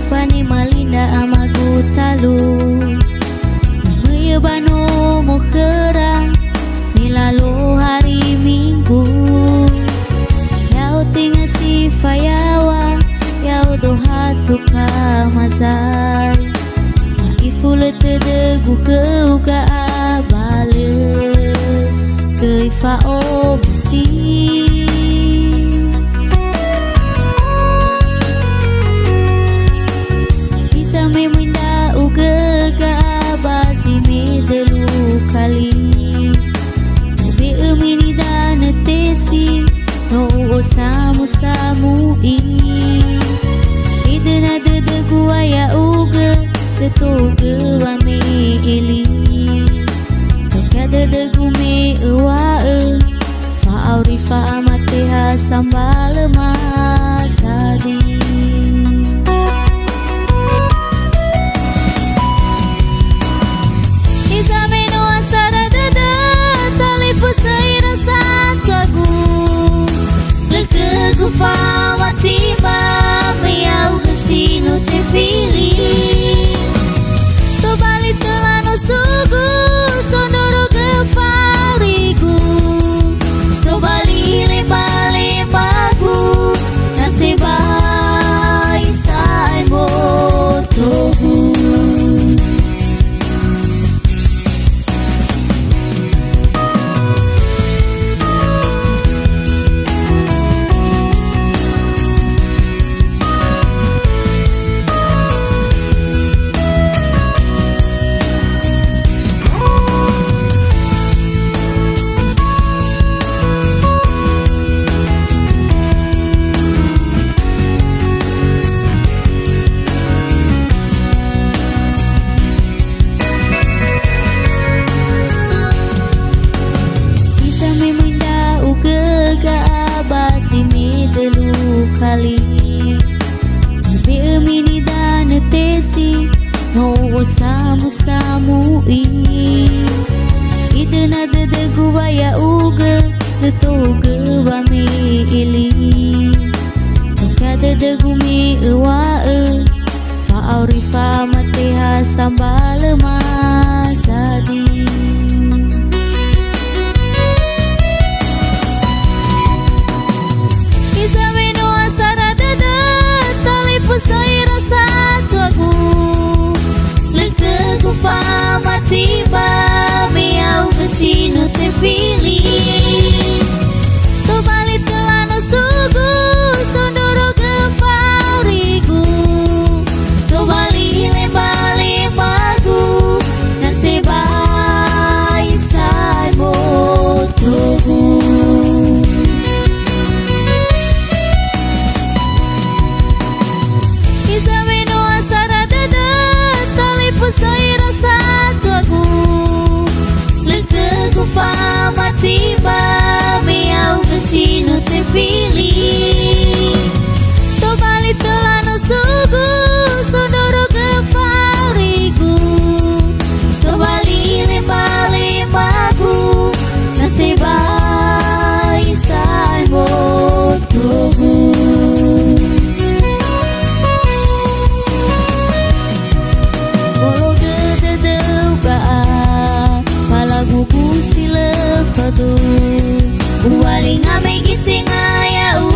Pani malinda amaku talu Meyebano mo kerang Nilalo hari Minggu Yau tinggal si fayawa Yau doha tuka mazai Ifule tedegu ke uga abale Teifa obsi kali Ubi umini dana tesi No samu i Idena dede guaya uga Tetuge wame ili Toka dede gume uwae Fa'auri fa'amateha sambal masadi Fama tiba Miau kesino te fili To bali telano sugu Sondoro ke farigu To bali lema-lemagu Nate bai sai motogu kali Tapi emini dana tesi No samu i Idena dede gubaya uga Netoge wame ili Toka dede gumi uwae Fa'auri fa'amateha sambal masadi Sai rasa tuaku Lekegu fama tiba Miau kesino te fili To bali telano sugu Sondoro ke farigu To bali lema-lemagu Nante bai sai motogu Sai rasa tuaku Lekegu fama tiba Miau kesino te fili To bali telano sugu Sondoro ke farigu To bali lema-lemagu Nate bai sai motogu Uwaling ame giting ayau